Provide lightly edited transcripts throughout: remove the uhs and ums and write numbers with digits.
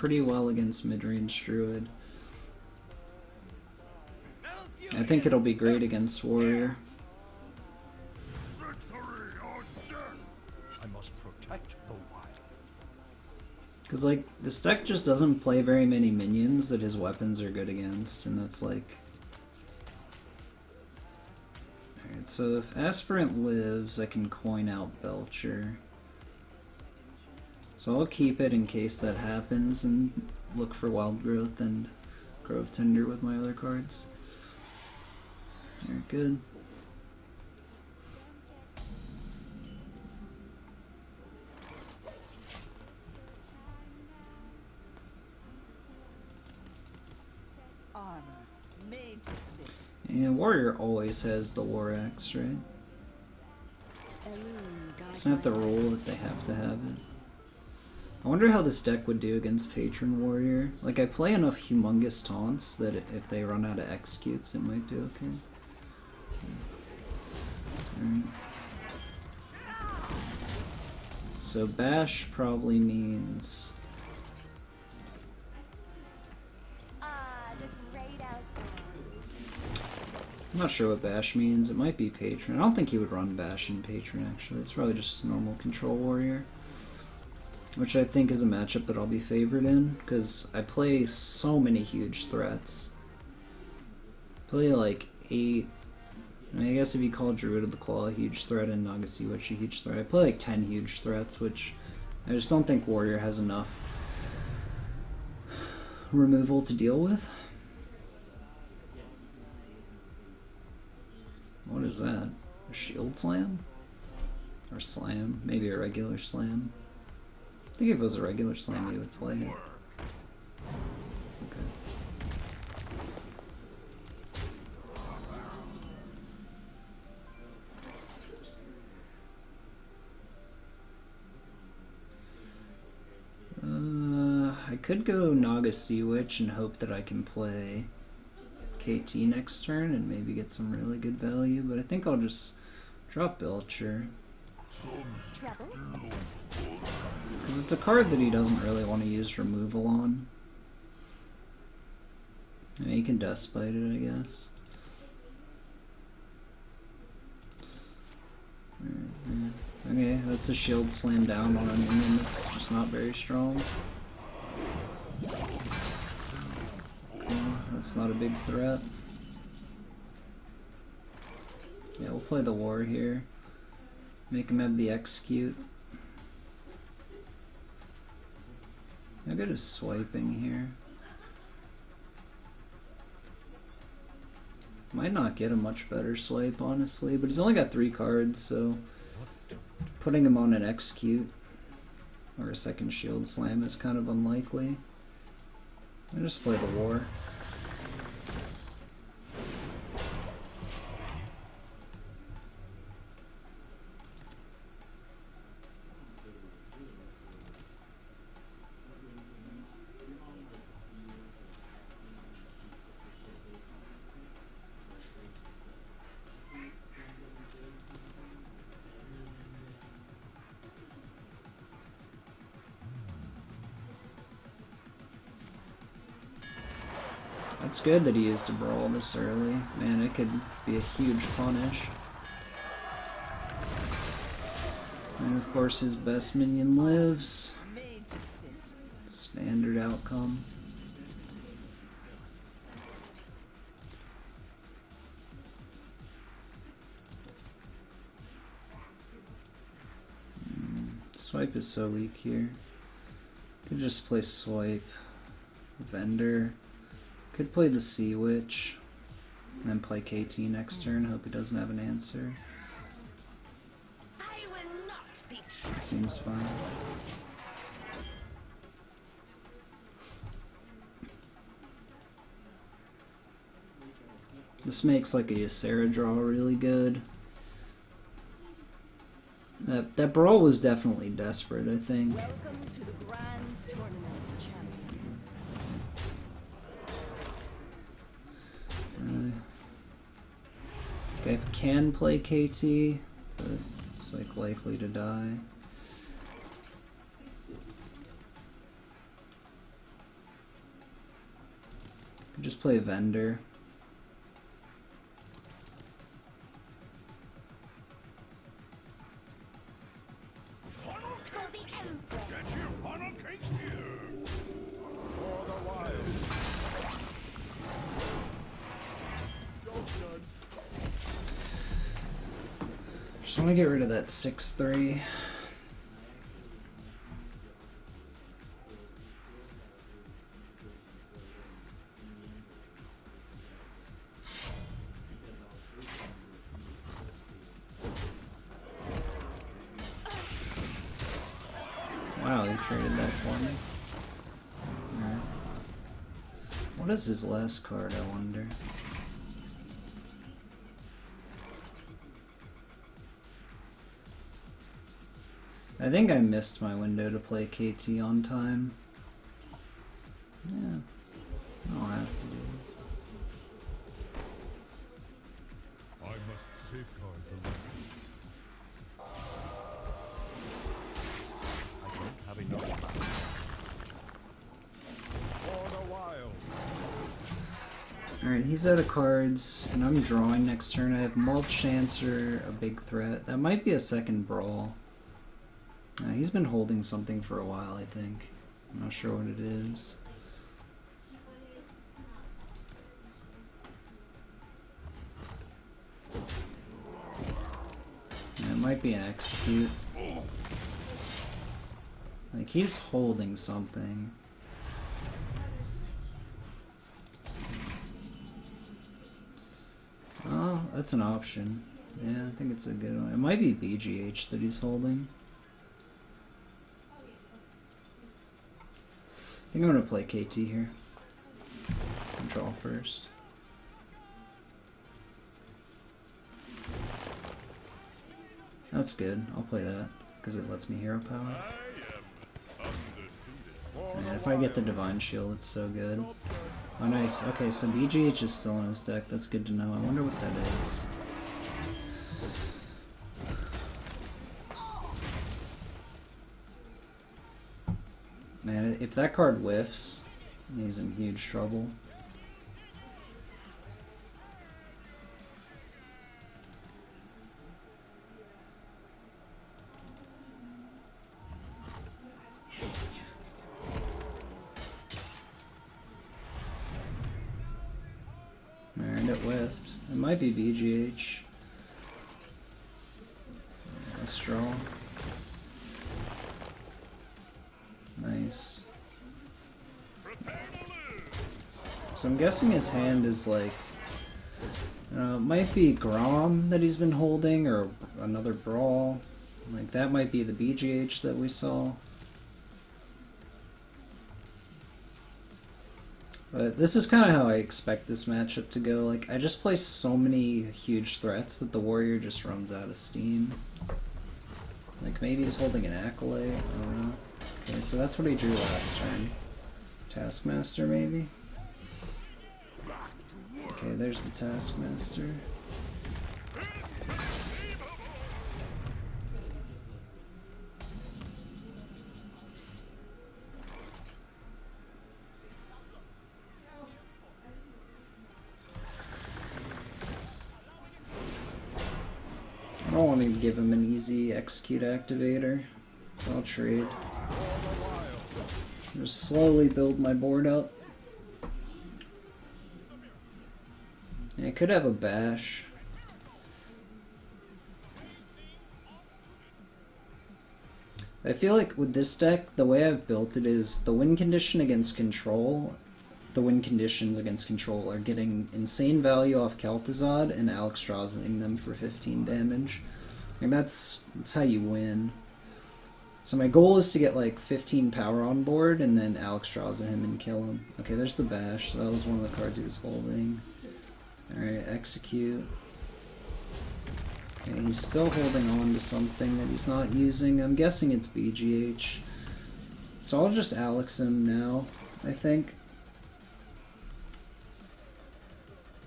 pretty well against mid-range Druid. I think it'll be great against Warrior. I must protect the wild. Because, like, this deck just doesn't play very many minions that his weapons are good against, and that's like... Alright, so if Aspirant lives, I can coin out Belcher. So I'll keep it in case that happens and look for Wild Growth and Grove Tender with my other cards. Alright, good. Armor made to fit. Yeah, Warrior always has the War Axe, right? It's not the rule that they have to have it. I wonder how this deck would do against Patron Warrior. Like, I play enough humongous taunts that if they run out of executes, it might do okay. Alright. So Bash probably means... I'm not sure what Bash means. It might be Patron. I don't think he would run Bash in Patron, actually. It's probably just normal Control Warrior. Which I think is a matchup that I'll be favored in, because I play so many huge threats. Play like 8... I mean, I guess if you call Druid of the Claw a huge threat and Naga Sea Witch a huge threat, I play like 10 huge threats, which I just don't think Warrior has enough removal to deal with. What is that? A shield slam? Or slam? Maybe a regular slam. I think if it was a regular slam, you would play it. Okay. I could go Naga Sea Witch and hope that I can play KT next turn and maybe get some really good value, but I think I'll just drop Belcher. Because it's a card that he doesn't really want to use removal on. I mean, he can Despite it, I guess. Okay, that's a shield slam down on a minion that's just not very strong. That's not a big threat. Yeah, we'll play the War here. Make him have the Execute. How good is swiping here? Might not get a much better swipe, honestly, but he's only got 3 cards, so putting him on an Execute or a second Shield Slam is kind of unlikely. I just play the War. It's good that he used a Brawl this early. Man, it could be a huge punish. And of course his best minion lives. Standard outcome. Swipe is so weak here. Could just play Swipe. Vendor. Could play the Sea Witch, and then play KT next turn, hope he doesn't have an answer. That seems fine. This makes like a Ysera draw really good. That Brawl was definitely desperate, I think. Welcome to the Grand Tournament, champion. Okay, can play KT, but it's like likely to die. Could just play Vendor. Get your funnel cakes here. For the wild. Just want to get rid of that 6-3. Wow, he traded that for me. Alright. What is his last card, I wonder? I think I missed my window to play KT on time. Yeah, I don't have to do this. I must safeguard the land. I don't have enough. For the wild. Alright, he's out of cards, and I'm drawing next turn. I have Mulch Answer, a big threat. That might be a second Brawl. He's been holding something for a while, I think. I'm not sure what it is. Yeah, it might be an Execute. Like, he's holding something. Oh, that's an option. Yeah, I think it's a good one. It might be BGH that he's holding. I think I'm gonna play KT here. Control first. That's good. I'll play that because it lets me hero power. And if I get the Divine Shield, it's so good. Oh, nice. Okay, so BGH is still in his deck. That's good to know. I wonder what that is. Man, if that card whiffs, he's in huge trouble. And it whiffed. It might be BGH. Let's draw. Nice. So I'm guessing his hand is like, it might be Grom that he's been holding, or another Brawl. Like that might be the BGH that we saw. But this is kind of how I expect this matchup to go. Like, I just play so many huge threats that the warrior just runs out of steam. Like, maybe he's holding an Acolyte, I don't know. Okay, so that's what he drew last turn. Taskmaster, maybe? Okay, there's the Taskmaster. I don't want to give him an easy execute activator, so I'll trade. Just slowly build my board up. And I could have a bash. I feel like with this deck, the way I've built it is the win condition against control. The win conditions against control are getting insane value off Kel'Thuzad and Alexstrasing them for 15 damage. And that's how you win. So my goal is to get like 15 power on board and then Alexstrasing him and kill him. Okay, there's the bash. So that was one of the cards he was holding. Alright, execute. Okay, he's still holding on to something that he's not using. I'm guessing it's BGH. So I'll just Alex him now, I think.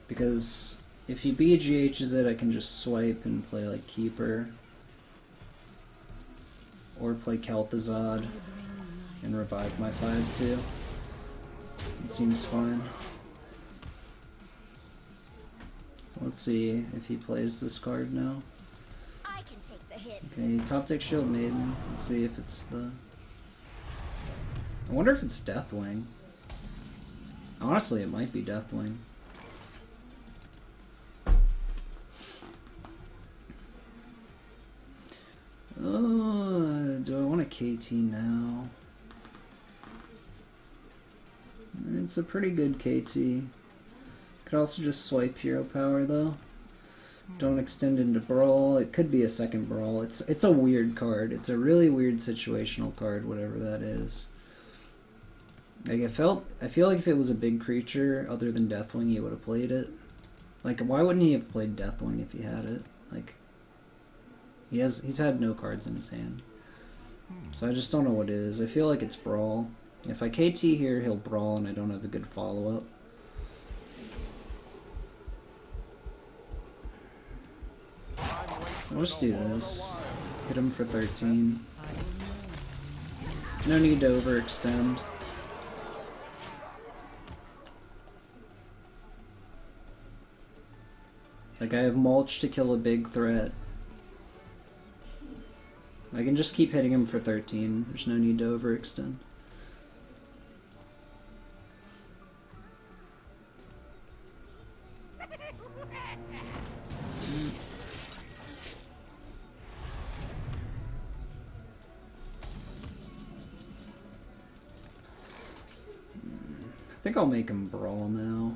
Because if he BGHs it, I can just swipe and play like Keeper. Or play Kel'Thuzad and revive my 5-2. It seems fine. So let's see if he plays this card now. I can take the hit. Okay, top deck Shield Maiden. Let's see if it's the... I wonder if it's Deathwing. Honestly, it might be Deathwing. Do I want a KT now? It's a pretty good KT. Could also just swipe Hero Power though. Don't extend into Brawl. It could be a second Brawl. It's a weird card. It's a really weird situational card, whatever that is. Like I feel like if it was a big creature other than Deathwing, he would have played it. Like why wouldn't he have played Deathwing if he had it? Like he's had no cards in his hand. So I just don't know what it is. I feel like it's Brawl. If I KT here, he'll Brawl and I don't have a good follow-up. I'll just do this. Hit him for 13. No need to overextend. Like I have Mulch to kill a big threat. I can just keep hitting him for 13. There's no need to overextend. I think I'll make him Brawl now.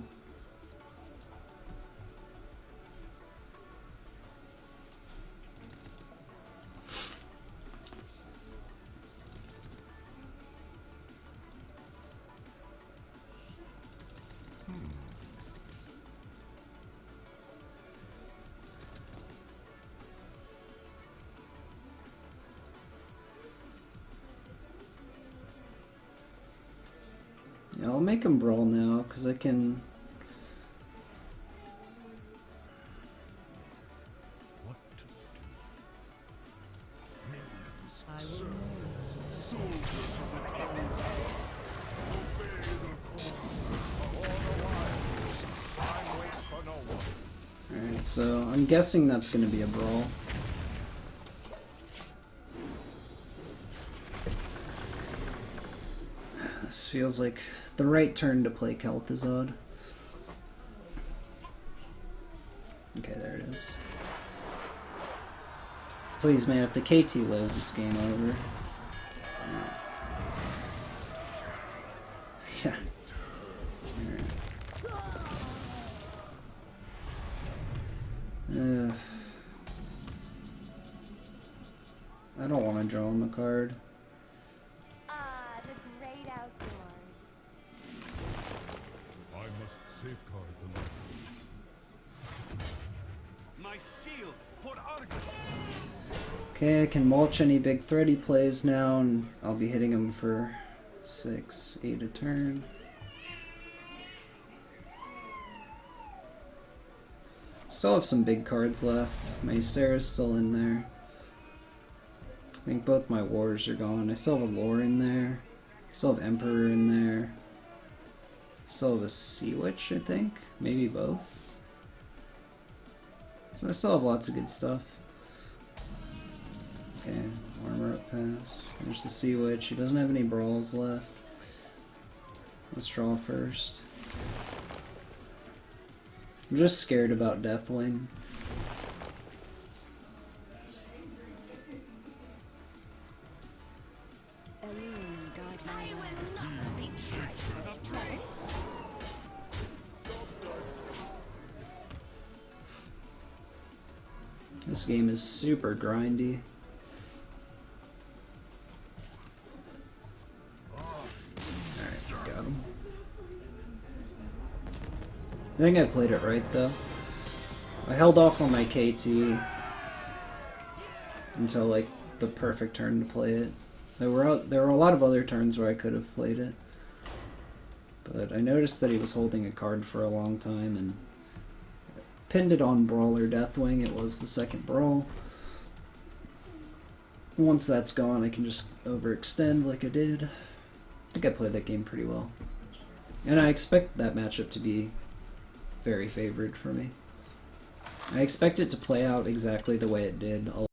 Yeah, I'll make him Brawl now, because I can... What to do? Millions serve. Soldiers of the Empire. Obey the call. All the wilds. I wait for no one. Alright, so I'm guessing that's going to be a Brawl. This feels like the right turn to play Kel'Thuzad. Okay, there it is. Please, man, if the KT lives, it's game over. Yeah. I don't want to draw him a card. I must safeguard the land. My shield for Argus. Okay, I can mulch any big threat he plays now, and I'll be hitting him for 6, 8 a turn. Still have some big cards left. My Ysera's still in there. I think both my wars are gone. I still have a lore in there. I still have Emperor in there. Still have a Sea Witch, I think. Maybe both. So I still have lots of good stuff. Okay, armor up pass. There's the Sea Witch. He doesn't have any brawls left. Let's draw first. I'm just scared about Deathwing. This game is super grindy. Alright, got him. I think I played it right though. I held off on my KT until like the perfect turn to play it. There were a lot of other turns where I could have played it, but I noticed that he was holding a card for a long time and pinned it on Brawler Deathwing. It was the second Brawl. Once that's gone, I can just overextend like I did. I think I played that game pretty well, and I expect that matchup to be very favored for me. I expect it to play out exactly the way it did a